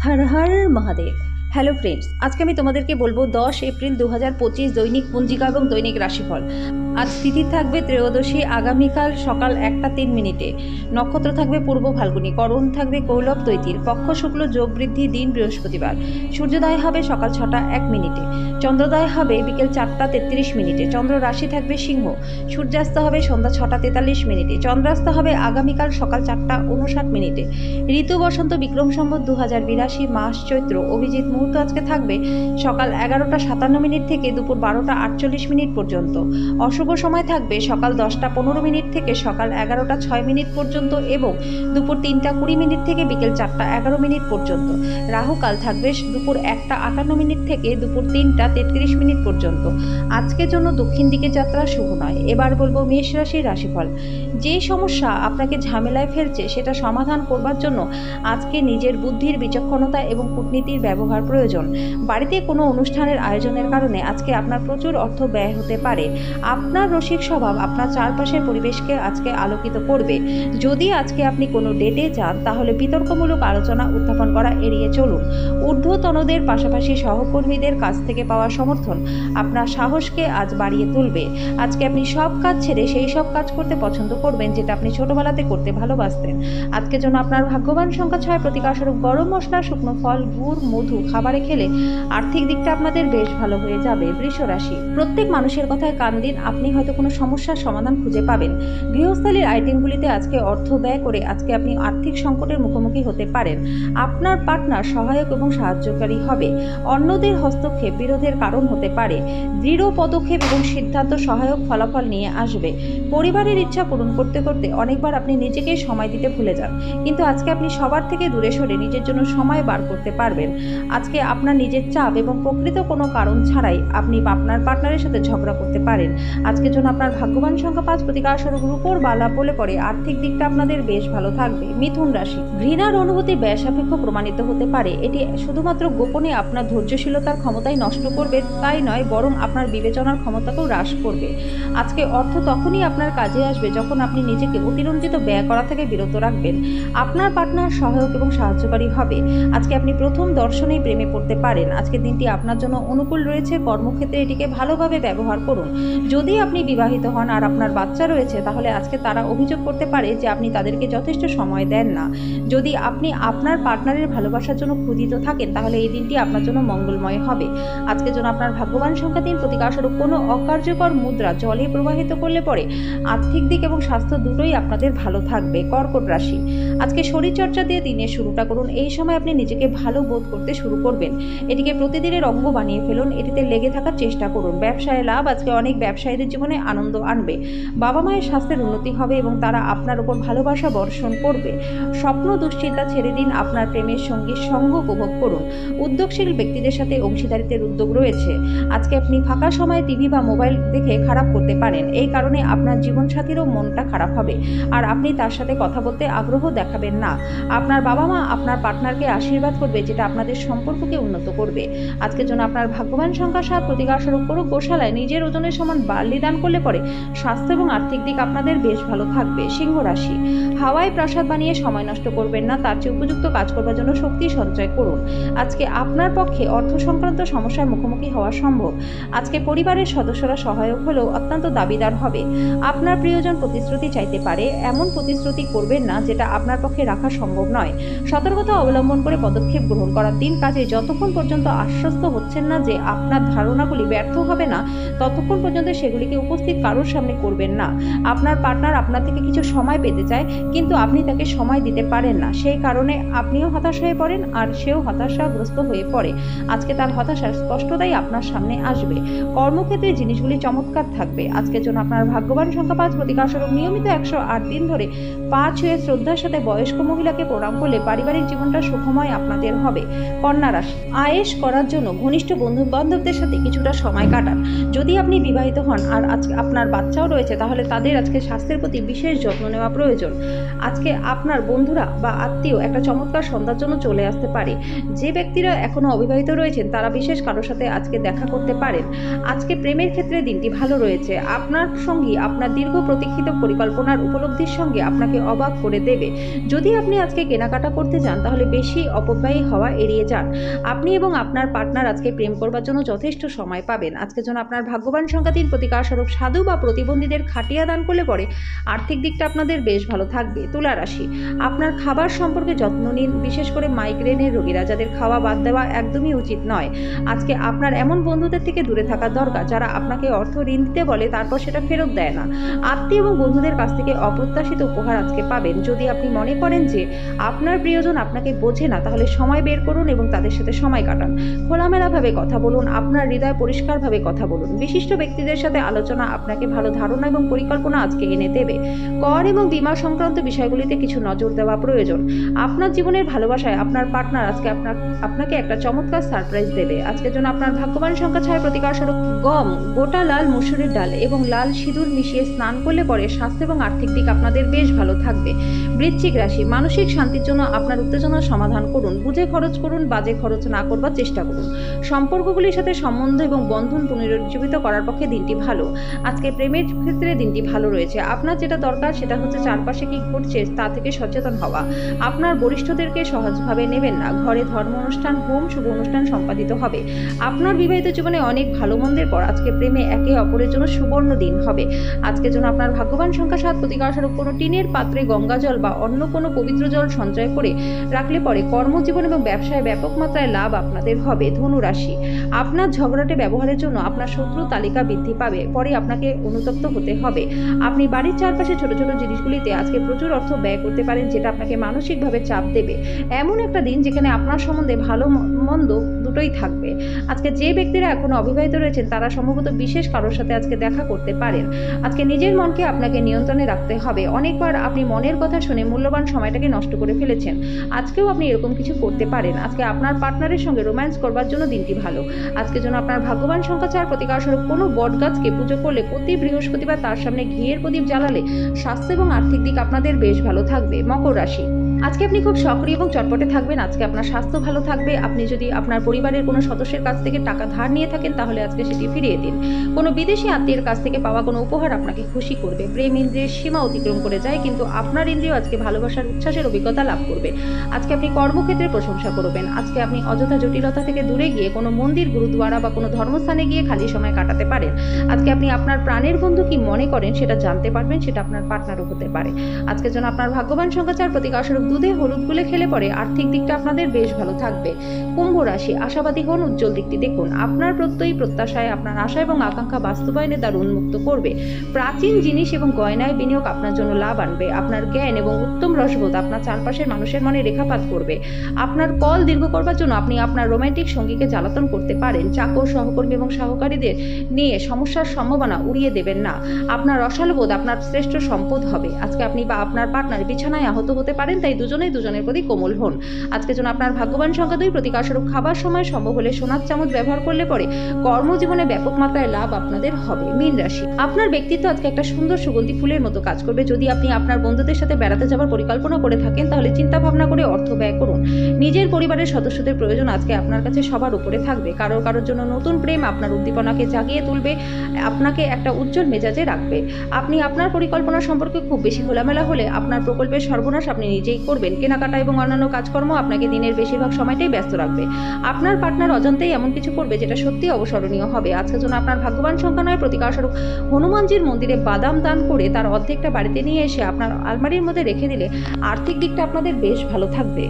Har Har Mahadev. Hello friends, আজকে আমি তোমাদেরকে বলবো 10 এপ্রিল 2025 দৈনিক পঞ্জিকা এবং দৈনিক রাশিফল। আজ তিথি থাকবে ত্রয়োদশী, আগামীকাল সকাল 1টা 3 মিনিটে। নক্ষত্র থাকবে পূর্ব ফাল্গুনী, করণ থাকবে কৌলব তৈতিল, পক্ষ শুক্ল, যোগ বৃদ্ধি, দিন বৃহস্পতিবার। সূর্যোদয় হবে সকাল 6টা 1 মিনিটে, চন্দ্রোদয় হবে বিকেল 4টা 33 মিনিটে। চন্দ্র রাশি থাকবে সিংহ, সূর্যাস্ত হবে সন্ধ্যা 6টা 43 মিনিটে, চন্দ্রাস্ত হবে আগামীকাল সকাল 4টা 59 মিনিটে। ঋতু বসন্ত, বিক্রম সম্বত 2082, মাস চৈত্র। অভিজিৎ মুহূর্ত আজকে থাকবে সকাল 11টা 57 মিনিট থেকে দুপুর 12টা 48 মিনিট পর্যন্ত। অশুভ সময় থাকবে সকাল 10টা 15 মিনিট থেকে সকাল 11টা 6 মিনিট পর্যন্ত এবং দুপুর 3টা 20 মিনিট থেকে বিকেল 4টা 11 মিনিট পর্যন্ত। রাহুকাল থাকবে দুপুর 1টা 58 মিনিট থেকে দুপুর 3টা 33 মিনিট পর্যন্ত। আজকের জন্য দক্ষিণ দিকে যাত্রা শুভ নয়। এবার বলবো মেষ রাশির রাশিফল। যে সমস্যা আপনাকে ঝামেলায় ফেলছে সেটা সমাধান করবার জন্য আজকে নিজের বুদ্ধির, বিচক্ষণতা এবং কূটনীতির ব্যবহার প্রয়োজন। বাড়িতে কোনো অনুষ্ঠানের আয়োজনের কারণে আজকে আপনার প্রচুর অর্থ ব্যয় হতে পারে। আপনার রসিক স্বভাব আপনার চারপাশের পরিবেশকে আজকে আলোকিত করবে। যদি আজকে আপনি কোনো ডেটে যান তাহলে বিতর্কমূলক আলোচনা উত্থাপন করা এড়িয়ে চলুন। ঊর্ধ্বতনদের পাশাপাশি সহকর্মীদের কাছ থেকে পাওয়া সমর্থন আপনার সাহসকে আজ বাড়িয়ে তুলবে। আজকে আপনি সব কাজ ছেড়ে সেই সব কাজ করতে পছন্দ করবেন যেটা আপনি ছোটবেলাতে করতে ভালোবাসতেন। আজকের জন্য আপনার ভাগ্যবান সংখ্যা 6। প্রতিকারস্বরূপ গরম মশলা, শুকনো ফল, গুড়, মধু খাবারে খেলে আর্থিক দিকটা আপনাদের বেশ ভালো হয়ে যাবে। বৃষ রাশি, প্রত্যেক মানুষের কথায় কান দিন, আপনি হয়তো কোনো সমস্যার সমাধান খুঁজে পাবেন। গৃহস্থালির আইটেমগুলিতে আজকে অর্থ ব্যয় করে আজকে আপনি আর্থিক সংকটের মুখোমুখি হতে পারেন। আপনার পার্টনার সহায়ক এবং সাহায্যকারী হবে। অন্যদের হস্তক্ষেপ বিরোধের কারণ হতে পারে। দৃঢ় পদক্ষেপ এবং সিদ্ধান্ত সহায়ক ফলাফল নিয়ে আসবে। পরিবারের ইচ্ছা পূরণ করতে করতে অনেকবার আপনি নিজেকে সময় দিতে ভুলে যান, কিন্তু আজকে আপনি সবার থেকে দূরে সরে নিজের জন্য সময় বার করতে পারবেন। আজকে আপনার নিজের চাপ এবং প্রকৃত কোনো কারণ ছাড়াই আপনি আপনার পার্টনারের সাথে ঝগড়া করতে পারেন। আজকের জন্য আপনার ভাগ্যবান সংখ্যা 5। প্রতিকারস্বরূপ রূপোর বালা বলে পড়ে আর্থিক দিকটা আপনাদের বেশ ভালো থাকবে। মিথুন রাশি, ঘৃণার অনুভূতি ব্যয় সাপেক্ষ প্রমাণিত হতে পারে। এটি শুধুমাত্র গোপনে আপনার ধৈর্যশীলতার ক্ষমতাই নষ্ট করবে তাই নয়, বরং আপনার বিবেচনার ক্ষমতাকেও হ্রাস করবে। আজকে অর্থ তখনই আপনার কাজে আসবে যখন আপনি নিজেকে অতিরঞ্জিত ব্যয় করা থেকে বিরত রাখবেন। আপনার পার্টনার সহায়ক এবং সাহায্যকারী হবে। আজকে আপনি প্রথম দর্শনেই প্রেমে পড়তে পারেন। আজকের দিনটি আপনার জন্য অনুকূল রয়েছে। কর্মক্ষেত্রে এটিকে ভালোভাবে ব্যবহার করুন। যদি আপনি বিবাহিত হন আর আপনার বাচ্চা রয়েছে তাহলে আজকে তারা অভিযোগ করতে পারে যে আপনি তাদেরকে যথেষ্ট সময় দেন না। যদি আপনি আপনার পার্টনারের ভালোবাসার জন্য ক্ষুধিত থাকেন তাহলে এই দিনটি আপনার জন্য মঙ্গলময় হবে। আজকের জন্য আপনার ভাগ্যবান সংখ্যা 3। প্রতিকারস্বরূপ কোনো অকার্যকর মুদ্রা জলে প্রবাহিত করলে পরে আর্থিক দিক এবং স্বাস্থ্য দুটোই আপনাদের ভালো থাকবে। কর্কট রাশি, আজকে শরীরচর্চা দিয়ে দিনের শুরুটা করুন। এই সময় আপনি নিজেকে ভালো বোধ করতে শুরু করবেন। এটিকে প্রতিদিনের অঙ্গ বানিয়ে ফেলুন। এটিতে লেগে থাকার চেষ্টা করুন। ব্যবসায় লাভ, আজকে অনেক ব্যবসায়ীদের জীবনে আনন্দ আনবে। বাবা মায়ের স্বাস্থ্যের উন্নতি হবে এবং তারা আপনার উপর ভালোবাসা বর্ষণ করবে। স্বপ্ন দুশ্চিন্তা ছেড়ে দিন, আপনার প্রেমের সঙ্গীর সঙ্গ উপভোগ করুন। উদ্যোগশীল ব্যক্তিদের সাথে অংশীদারিত্বের উদ্যোগ রয়েছে। আজকে আপনি ফাঁকা সময়ে টিভি বা মোবাইল দেখে খারাপ করতে পারেন। এই কারণে আপনার জীবনসাথীরও মনটা খারাপ হবে আর আপনি তার সাথে কথা বলতে আগ্রহ দেখাবেন না। আপনার বাবা মা আপনার পার্টনারকে আশীর্বাদ করবে যেটা আপনাদের সম্পর্ককে উন্নত করবে। আজকের জন্য আপনার ভাগ্যবান সংখ্যা 7। প্রতিকারস্বরূপ কোনো গোশালায় নিজের ওজনের সমান বার্লি দান করলে পরে স্বাস্থ্য এবং আর্থিক দিক আপনাদের বেশ ভালো থাকবে। সিংহ রাশি, হাওয়ায় প্রাসাদ বানিয়ে সময় নষ্ট করবেন না, তার চেয়ে উপযুক্ত কাজ করবার জন্য শক্তি সঞ্চয় করুন। আজকে আপনার পক্ষে অর্থ সংক্রান্ত সমস্যার মুখোমুখি হওয়া সম্ভব। আজকে পরিবারের সদস্যরা সহায়ক হলেও অত্যন্ত দাবিদার হবে। আপনার প্রিয়জন প্রতিশ্রুতি চাইতে পারে, এমন প্রতিশ্রুতি করবেন না যেটা আপনার পক্ষে রাখা সম্ভব নয়। সতর্কতা অবলম্বন করে পদক্ষেপ গ্রহণ করার দিন। কাজে যতক্ষণ পর্যন্ত আশ্বস্ত হচ্ছেন না যে আপনার ধারণাগুলি ব্যর্থ হবে না ততক্ষণ পর্যন্ত সেগুলিকে উপস্থিত কারোর সামনে করবেন না। আপনার পার্টনার আপনার থেকে কিছু সময় পেতে চায় কিন্তু আপনি তাকে সময় দিতে পারেন না, সেই কারণে আপনিও হতাশ হয়ে পড়েন আর সেও হতাশাগ্রস্ত হয়ে পড়ে। আজকে তার হতাশার স্পষ্টতাই আপনার সামনে আসবে। কর্মক্ষেত্রে জিনিসগুলি চমৎকার থাকবে। আজকের জন্য আপনার ভাগ্যবান সংখ্যা 5। প্রতিকারস্বরূপ নিয়মিত 108 দিন ধরে পা ছুঁয়ে শ্রদ্ধার সাথে বয়স্ক মহিলাকে প্রণাম করলে পারিবারিক জীবনটা সুখময় আপনাদের হবে। কন্যা রাশি, আয়েশ করার জন্য ঘনিষ্ঠ বন্ধু বান্ধবদের সাথে কিছুটা সময় কাটান। যদি আপনি বিবাহিত হন আর আজকে আপনার বাচ্চাও রয়েছে, তাহলে তাদের আজকে স্বাস্থ্যের প্রতি বিশেষ যত্ন নেওয়া প্রয়োজন। আজকে আপনার বন্ধুরা বা আত্মীয় একটা চমৎকার সন্ধ্যার জন্য চলে আসতে পারে। যে ব্যক্তিরা এখনো অবিবাহিত রয়েছেন তারা বিশেষ কারোর সাথে আজকে দেখা করতে পারেন। আজকে প্রেমের ক্ষেত্রে দিনটি ভালো রয়েছে। আপনার সঙ্গী আপনার দীর্ঘ প্রতীক্ষিত পরিকল্পনার উপলব্ধির সঙ্গে আপনাকে অবাক করে দেবে। যদি আপনি আজকে কেনাকাটা করতে যান তাহলে বেশি অপব্যয়ী হওয়া এড়িয়ে যান। আপনি এবং আপনার পার্টনার আজকে প্রেম করবার জন্য যথেষ্ট সময় পাবেন। আজকের জন্য আপনার ভাগ্যবান সংখ্যা 3, প্রতিকারস্বরূপ সাধু বা প্রতিবন্ধীদের খাটিয়া দান করলে পরে আর্থিক দিকটা আপনাদের বেশ ভালো থাকবে। তুলা রাশি, আপনার খাবার সম্পর্কে যত্ন নিন, বিশেষ করে মাইগ্রেনের রোগীরা যাদের খাওয়া বাদ দেওয়া একদমই উচিত নয়। আজকে আপনার এমন বন্ধুদের থেকে দূরে থাকা দরকার যারা আপনাকে অর্থ ঋণ দিতে বলে তারপর সেটা ফেরত দেয় না। আত্মীয় এবং বন্ধুদের কাছ থেকে অপ্রত্যাশিত উপহার আজকে পাবেন। যদি আপনি মনে করেন যে আপনার প্রিয়জন আপনাকে বোঝে না, তাহলে সময় বের করুন এবং তাদের সাথে সময় কাটান। খোলামেলাভাবে কথা বলুন, আপনার হৃদয় পরিষ্কারভাবে কথা বলুন। বিশিষ্ট ব্যক্তিদের সাথে আলোচনা আপনাকে ভালো ধারণা এবং পরিকল্পনা আজকে এনে দেবে। কর এবং বীমা সংক্রান্ত বিষয়গুলিতে কিছু নজর দেওয়া প্রয়োজন। আপনার জীবনের ভালোবাসায় আপনার পার্টনার আজকে আপনাকে একটা চমৎকার সারপ্রাইজ দেবে। আজকের জন্য আপনার ভাগ্যবান সংখ্যা 6, প্রতিকারস্বরূপ গম, গোটা লাল মসুরের ডাল এবং লাল সিঁদুর মিশিয়ে স্নান করলে পরে স্বাস্থ্য এবং আর্থিক দিক আপনাদের বেশ ভালো থাকবে। বৃশ্চিক রাশি, মানসিক শান্তির জন্য আপনার উত্তেজনার সমাধান করুন। বুঝে খরচ করুন, বাজে খরচ না করবার চেষ্টা করুন। সম্পর্কগুলির সাথে সম্বন্ধ এবং বন্ধন পুনরুজ্জীবিত করার পক্ষে দিনটি ভালো। আজকে প্রেমের ক্ষেত্রে দিনটি ভালো রয়েছে। আপনার যেটা দরকার সেটা হচ্ছে চারপাশে কি ঘটছে তা থেকে সচেতন হওয়া। আপনার বরিষ্ঠদেরকে সহজভাবে নেবেন না। ঘরে ধর্ম অনুষ্ঠান, হোম, শুভ অনুষ্ঠান সম্পাদিত হবে। আপনার বিবাহিত জীবনে অনেক ভালো মন্দের পর আজকে প্রেমে একে অপরের জন্য সুবর্ণ দিন হবে। আজকের জন্য আপনার ভাগ্যবান সংখ্যা 7, প্রতিকারস্বরূপ কোনো টিনের পাত্রে গঙ্গা জল বা অন্য কোনো পবিত্র জল সঞ্চয় করে রাখলে পরে কর্মজীবন এবং ব্যবসায় ব্যাপক মাত্রায় লাভ আপনাদের হবে। ধনু রাশি, আপনার ঝগড়াটে ব্যবহারের জন্য আপনার শত্রু তালিকা বৃদ্ধি পাবে, পরে আপনাকে অনুতপ্ত হতে হবে। আপনি বাড়ির চারপাশে ছোট ছোট জিনিসগুলিতে আজকে প্রচুর অর্থ ব্যয় করতে পারেন, যেটা আপনাকে মানসিকভাবে চাপ দেবে। এমন একটা দিন যেখানে আপনার সম্বন্ধে ভালো মন্দ দুটোই থাকবে। আজকে যে ব্যক্তিরা এখনো অবিবাহিত রয়েছেন তারা সম্ভবত বিশেষ কারোর সাথে আজকে দেখা করতে পারেন। আজকে নিজের মনকে আপনাকে নিয়ন্ত্রণে রাখতে হবে। অনেকবার আপনি মনের কথা শুনে মূল্যবান সময়টাকে নষ্ট করে ফেলেছেন। আজকেও আপনি এরকম কিছু করতে পারেন। আজকে আপনার পার্টনারের সঙ্গে রোম্যান্স করবার জন্য দিনটি ভালো। আজকের জন্য আপনার ভাগ্যবান সংখ্যা 4, প্রতিকারস্বরূপ কোনো বট গাছকে পুজো করলে প্রতি বৃহস্পতিবার তার সামনে ঘিয়ের প্রদীপ জ্বালালে স্বাস্থ্য এবং আর্থিক দিক আপনাদের বেশ ভালো থাকবে। মকর রাশি, আজকে আপনি খুব সক্রিয় এবং চটপটে থাকবেন। আজকে আপনার স্বাস্থ্য ভালো থাকবে। আপনি যদি আপনার পরিবারের কোনো সদস্যের কাছ থেকে টাকা ধার নিয়ে থাকেন তাহলে আজকে সেটি ফিরিয়ে দিন। কোনো বিদেশি আত্মীয়ের কাছ থেকে পাওয়া কোনো উপহার আপনাকে খুশি করবে। প্রেম ইন্দ্রিয়ের সীমা অতিক্রম করে যায়, কিন্তু আপনার ইন্দ্রিয় আজকে ভালোবাসার উচ্ছ্বাসের অভিজ্ঞতা লাভ করবে। আজকে আপনি কর্মক্ষেত্রে প্রশংসা করবেন। আজকে আপনি অযথা জটিলতা থেকে দূরে গিয়ে কোনো মন্দির, গুরুদ্বারা বা কোনো ধর্মস্থানে গিয়ে খালি সময় কাটাতে পারেন। আজকে আপনি আপনার প্রাণের বন্ধু কি মনে করেন সেটা জানতে পারবেন, সেটা আপনার পার্টনারও হতে পারে। আজকের জন্য আপনার ভাগ্যবান সংখ্যা 4, প্রতিকারস্বরূপ দুধে হলুদ গুলে খেলে পরে আর্থিক দিকটা আপনাদের বেশ ভালো থাকবে। কুম্ভ রাশি, আশাবাদী হন, উজ্জ্বল দিকটি দেখুন। আপনার প্রত্যয়ী প্রত্যাশায় আপনার আশা এবং আকাঙ্ক্ষা বাস্তবায়নে দ্বার উন্মুক্ত করবে। প্রাচীন জিনিস এবং গয়নায় বিনিয়োগ আপনার জন্য লাভ আনবে। আপনার জ্ঞান এবং উত্তম রসবোধ আপনার চারপাশের মানুষের মনে রেখাপাত করবে। আপনার কল দীর্ঘ করবার জন্য আপনি আপনার রোমান্টিক সঙ্গীকে জ্বালাতন করতে পারেন। চাকর, সহকর্মী এবং সহকারীদের নিয়ে সমস্যার সম্ভাবনা উড়িয়ে দেবেন না। আপনার রসালবোধ আপনার শ্রেষ্ঠ সম্পদ হবে। আজকে আপনি বা আপনার পার্টনার বিছানায় আহত হতে পারেন, তাই দুজনের প্রতি কোমল হন। আজকের জন্য আপনার ভাগ্যবান সংখ্যা 2, প্রতিকারস্বরূপ খাবার সময় সম্ভব হলে সোনার চামচ ব্যবহার করলে পরে কর্মজীবনে ব্যাপক মাত্রায় লাভ আপনাদের হবে। মীন রাশি, আপনার ব্যক্তিত্ব আজকে একটা সুন্দর সুগন্ধি ফুলের মতো কাজ করবে। যদি আপনি আপনার বন্ধুদের সাথে বেড়াতে যাওয়ার পরিকল্পনা করে থাকেন তাহলে চিন্তা ভাবনা করে অর্থ ব্যয় করুন। নিজের পরিবারের সদস্যদের প্রয়োজন আজকে আপনার কাছে সবার উপরে থাকবে। কারোর জন্য নতুন প্রেম আপনার উদ্দীপনাকে জাগিয়ে তুলবে, আপনাকে একটা উজ্জ্বল মেজাজে রাখবে। আপনি আপনার পরিকল্পনা সম্পর্কে খুব বেশি খোলামেলা হলে আপনার প্রকল্পের সর্বনাশ আপনি নিজেই করবেন। কেনাকাটা এবং অন্যান্য কাজকর্ম আপনাকে দিনের বেশিরভাগ সময়টাই ব্যস্ত রাখবে। আপনার পার্টনার অজান্তেই এমন কিছু করবে যেটা সত্যি অবসরণীয় হবে। আজকের জন্য আপনার ভাগ্যবান সংখ্যা 9, প্রতিকারস্বরূপ হনুমানজির মন্দিরে বাদাম দান করে তার অর্ধেকটা বাড়িতে নিয়ে এসে আপনার আলমারির মধ্যে রেখে দিলে আর্থিক দিকটা আপনাদের বেশ ভালো থাকবে।